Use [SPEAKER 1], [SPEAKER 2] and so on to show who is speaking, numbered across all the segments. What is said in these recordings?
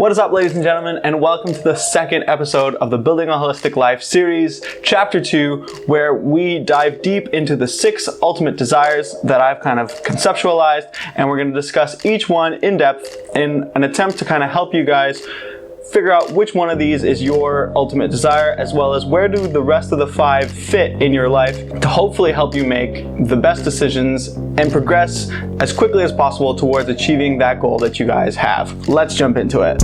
[SPEAKER 1] What is up, ladies and gentlemen, and welcome to the second episode of the Building a Holistic Life series, Chapter 2, where we dive deep into the 6 ultimate desires that I've kind of conceptualized, and we're going to discuss each one in depth in an attempt to kind of help you guys figure out which one of these is your ultimate desire, as well as where do the rest of the 5 fit in your life to hopefully help you make the best decisions and progress as quickly as possible towards achieving that goal that you guys have. Let's jump into it.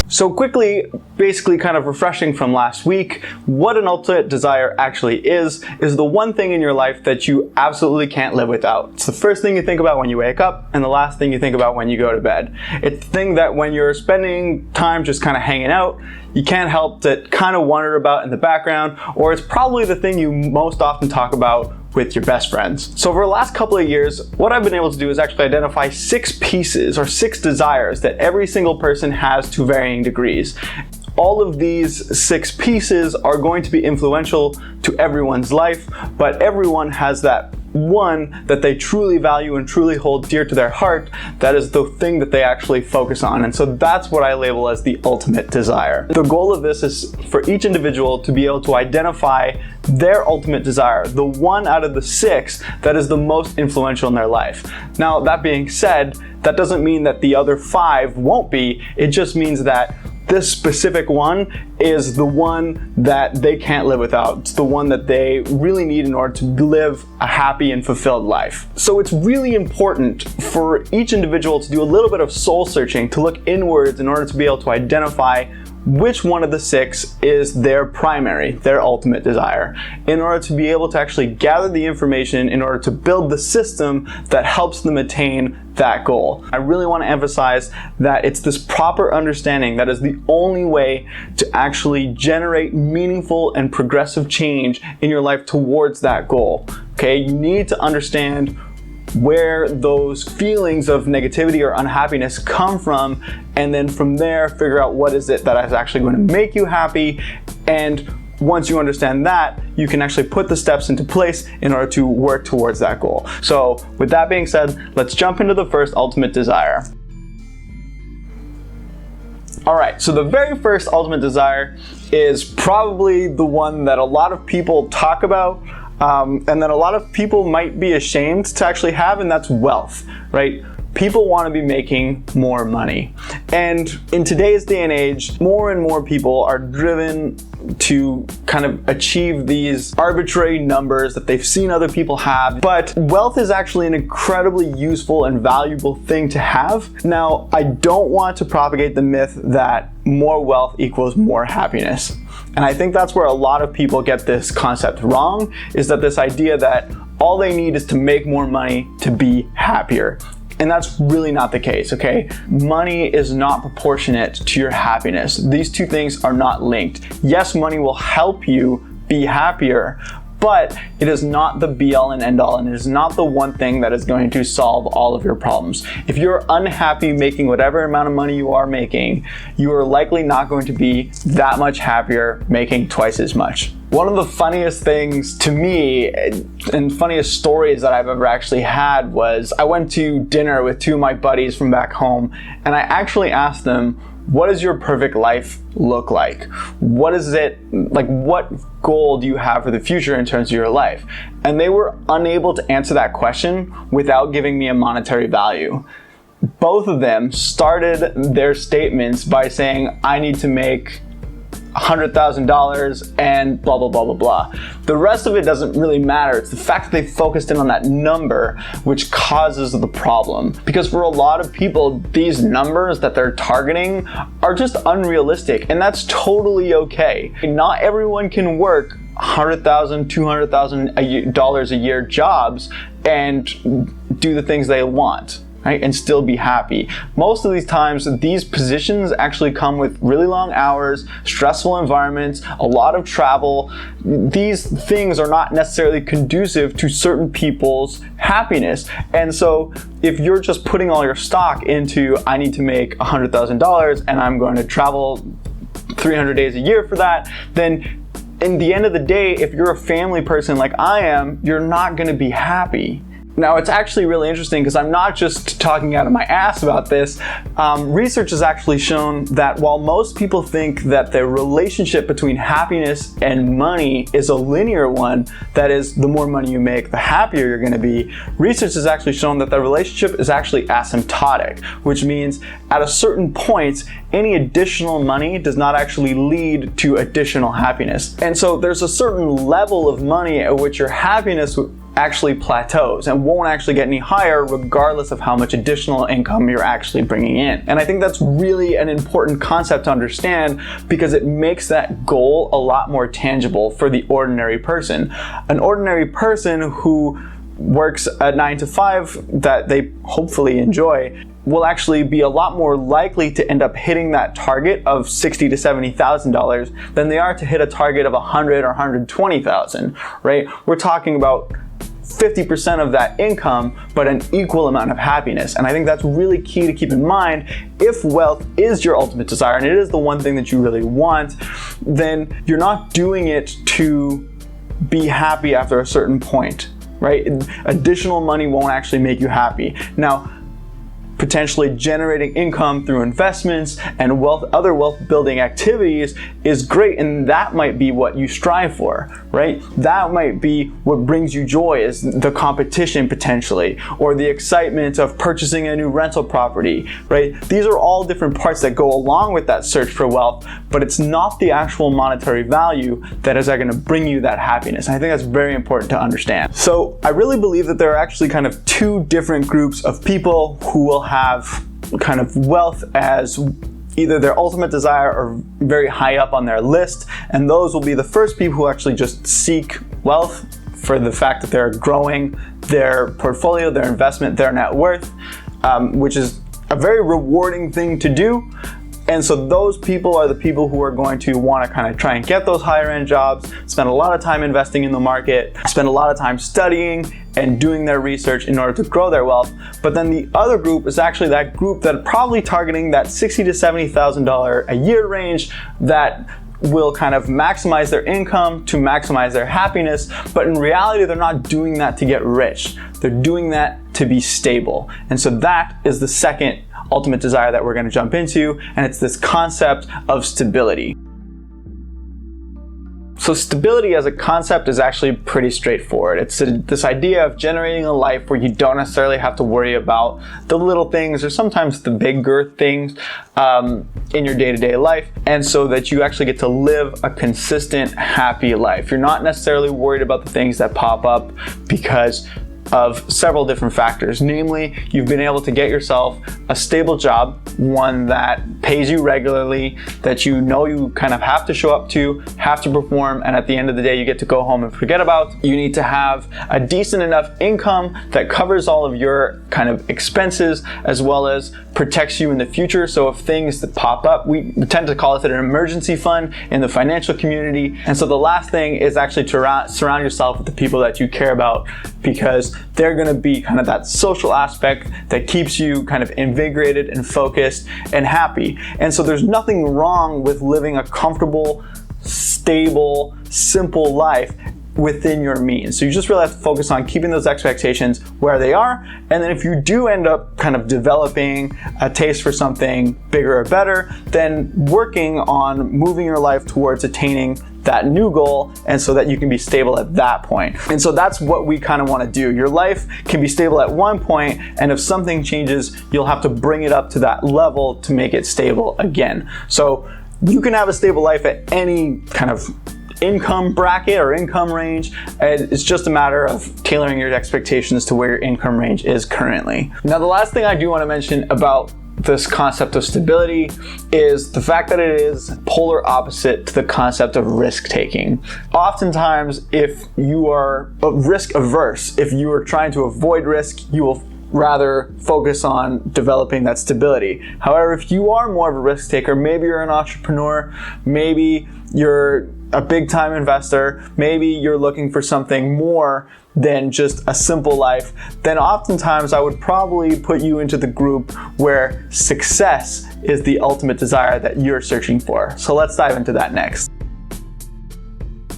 [SPEAKER 1] So quickly, basically kind of refreshing from last week, what an ultimate desire actually is the one thing in your life that you absolutely can't live without. It's the first thing you think about when you wake up and the last thing you think about when you go to bed. It's the thing that when you're spending time just kind of hanging out, you can't help to kind of wonder about in the background, or it's probably the thing you most often talk about with your best friends. So over the last couple of years, what I've been able to do is actually identify 6 pieces or 6 desires that every single person has to varying degrees. All of these 6 pieces are going to be influential to everyone's life, but everyone has that one that they truly value and truly hold dear to their heart. That is the thing that they actually focus on. And so that's what I label as the ultimate desire. The goal of this is for each individual to be able to identify their ultimate desire, the one out of the 6 that is the most influential in their life. Now, that being said, that doesn't mean that the other 5 won't be. It just means that this specific one is the one that they can't live without. It's the one that they really need in order to live a happy and fulfilled life. So it's really important for each individual to do a little bit of soul searching, to look inwards in order to be able to identify which one of the 6 is their primary, their ultimate desire, in order to be able to actually gather the information in order to build the system that helps them attain that goal. I really want to emphasize that it's this proper understanding that is the only way to actually generate meaningful and progressive change in your life towards that goal. Okay, you need to understand where those feelings of negativity or unhappiness come from, and then from there figure out what is it that is actually going to make you happy. And once you understand that, you can actually put the steps into place in order to work towards that goal. So with that being said, let's jump into the first ultimate desire. All right, so the very first ultimate desire is probably the one that a lot of people talk about, and that a lot of people might be ashamed to actually have, and that's wealth, right? People want to be making more money. And in today's day and age, more and more people are driven to kind of achieve these arbitrary numbers that they've seen other people have. But wealth is actually an incredibly useful and valuable thing to have. Now, I don't want to propagate the myth that more wealth equals more happiness. And I think that's where a lot of people get this concept wrong, is that this idea that all they need is to make more money to be happier. And that's really not the case, okay? Money is not proportionate to your happiness. These two things are not linked. Yes, money will help you be happier, but it is not the be-all and end-all, and it is not the one thing that is going to solve all of your problems. If you're unhappy making whatever amount of money you are making, you are likely not going to be that much happier making twice as much. One of the funniest things to me and funniest stories that I've ever actually had was I went to dinner with 2 of my buddies from back home, and I actually asked them, what does your perfect life look like? What is it like? What goal do you have for the future in terms of your life? And they were unable to answer that question without giving me a monetary value. Both of them started their statements by saying, I need to make $100,000 and blah, blah, blah, blah, blah. The rest of it doesn't really matter. It's the fact that they focused in on that number which causes the problem. Because for a lot of people, these numbers that they're targeting are just unrealistic, and that's totally okay. Not everyone can work $100,000, $200,000 a year jobs and do the things they want, right, and still be happy. Most of these times, these positions actually come with really long hours, stressful environments, a lot of travel. These things are not necessarily conducive to certain people's happiness. And so if you're just putting all your stock into, I need to make $100,000 and I'm going to travel 300 days a year for that, then in the end of the day, if you're a family person like I am, you're not going to be happy. Now, it's actually really interesting because I'm not just talking out of my ass about this. Research has actually shown that while most people think that the relationship between happiness and money is a linear one, that is, the more money you make, the happier you're going to be, research has actually shown that the relationship is actually asymptotic, which means at a certain point, any additional money does not actually lead to additional happiness. And so there's a certain level of money at which your happiness actually plateaus and won't actually get any higher regardless of how much additional income you're actually bringing in. And I think that's really an important concept to understand because it makes that goal a lot more tangible for the ordinary person. An ordinary person who works a 9 to 5 that they hopefully enjoy will actually be a lot more likely to end up hitting that target of $60,000 to $70,000 than they are to hit a target of $100,000 or $120,000, right? We're talking about 50% of that income, but an equal amount of happiness. And I think that's really key to keep in mind. If wealth is your ultimate desire, and it is the one thing that you really want, then you're not doing it to be happy after a certain point, right? Additional money won't actually make you happy. Now, potentially generating income through investments and other wealth building activities is great, and that might be what you strive for, right? That might be what brings you joy, is the competition potentially, or the excitement of purchasing a new rental property, right? These are all different parts that go along with that search for wealth, but it's not the actual monetary value that is going to bring you that happiness. And I think that's very important to understand. So I really believe that there are actually kind of two different groups of people who will have kind of wealth as either their ultimate desire or very high up on their list. And those will be the first people who actually just seek wealth for the fact that they're growing their portfolio, their investment, their net worth, which is a very rewarding thing to do. And so those people are the people who are going to want to kind of try and get those higher end jobs, spend a lot of time investing in the market, spend a lot of time studying and doing their research in order to grow their wealth. But then the other group is actually that group that probably targeting that $60,000 to $70,000 a year range that will kind of maximize their income to maximize their happiness. But in reality, they're not doing that to get rich. They're doing that to be stable. And so that is the second ultimate desire that we're going to jump into, and it's this concept of stability. So stability as a concept is actually pretty straightforward. It's this idea of generating a life where you don't necessarily have to worry about the little things or sometimes the bigger things in your day-to-day life, and so that you actually get to live a consistent, happy life. You're not necessarily worried about the things that pop up because of several different factors. Namely, you've been able to get yourself a stable job, one that pays you regularly, that you know you kind of have to show up to, have to perform, and at the end of the day, you get to go home and forget about. You need to have a decent enough income that covers all of your kind of expenses, as well as protects you in the future. So if things that pop up, we tend to call it an emergency fund in the financial community. And so the last thing is actually to surround yourself with the people that you care about, because they're going to be kind of that social aspect that keeps you kind of invigorated and focused and happy. And so there's nothing wrong with living a comfortable, stable, simple life within your means. So you just really have to focus on keeping those expectations where they are. And then if you do end up kind of developing a taste for something bigger or better, then working on moving your life towards attaining that new goal, and so that you can be stable at that point. And so that's what we kind of want to do. Your life can be stable at one point, and if something changes, you'll have to bring it up to that level to make it stable again. So you can have a stable life at any kind of income bracket or income range. It's just a matter of tailoring your expectations to where your income range is currently. Now, the last thing I do want to mention about this concept of stability is the fact that it is polar opposite to the concept of risk taking. Oftentimes, if you are risk averse, if you are trying to avoid risk, you will rather focus on developing that stability. However, if you are more of a risk taker, maybe you're an entrepreneur, maybe you're a big time investor, maybe you're looking for something more than just a simple life, then oftentimes I would probably put you into the group where success is the ultimate desire that you're searching for. So let's dive into that next.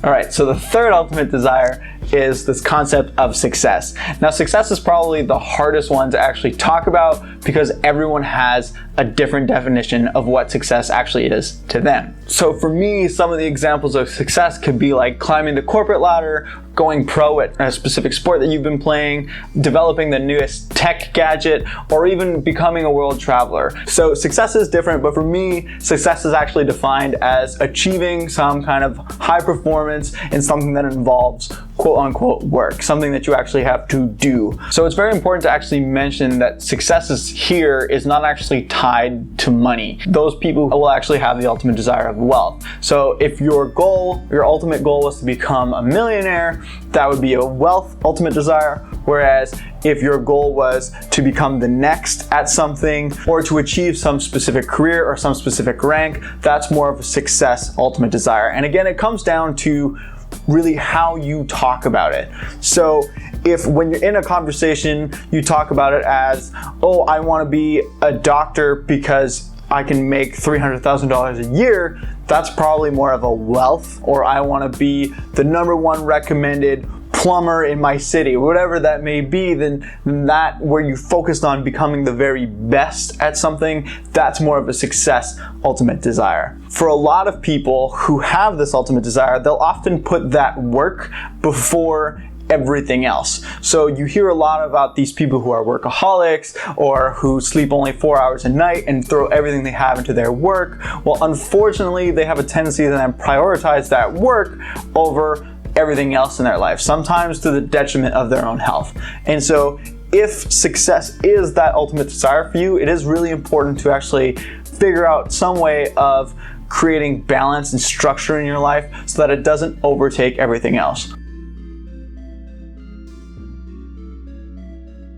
[SPEAKER 1] All right, so the third ultimate desire is this concept of success. Now, success is probably the hardest one to actually talk about because everyone has a different definition of what success actually is to them. So for me, some of the examples of success could be like climbing the corporate ladder, going pro at a specific sport that you've been playing, developing the newest tech gadget, or even becoming a world traveler. So success is different, but for me, success is actually defined as achieving some kind of high performance in something that involves quote unquote work, something that you actually have to do. So it's very important to actually mention that success here is not actually tied to money. Those people will actually have the ultimate desire of wealth. So if your ultimate goal was to become a millionaire, that would be a wealth ultimate desire. Whereas if your goal was to become the next at something or to achieve some specific career or some specific rank, that's more of a success ultimate desire. And again, it comes down to really how you talk about it. So if when you're in a conversation, you talk about it as, oh, I want to be a doctor because I can make $300,000 a year, that's probably more of a wealth. Or I want to be the #1 recommended plumber in my city, whatever that may be, then that where you focused on becoming the very best at something, that's more of a success ultimate desire. For a lot of people who have this ultimate desire, they'll often put that work before everything else. So you hear a lot about these people who are workaholics or who sleep only 4 hours a night and throw everything they have into their work. Well, unfortunately, they have a tendency to then prioritize that work over everything else in their life, sometimes to the detriment of their own health. And so if success is that ultimate desire for you, it is really important to actually figure out some way of creating balance and structure in your life so that it doesn't overtake everything else.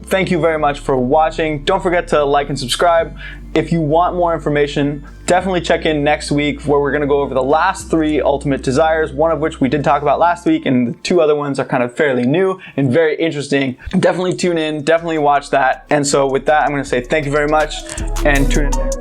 [SPEAKER 1] Thank you very much for watching. Don't forget to like and subscribe. If you want more information, definitely check in next week where we're gonna go over the last 3 ultimate desires, one of which we did talk about last week, and the 2 other ones are kind of fairly new and very interesting. Definitely tune in, definitely watch that. And so with that, I'm gonna say thank you very much and tune in next.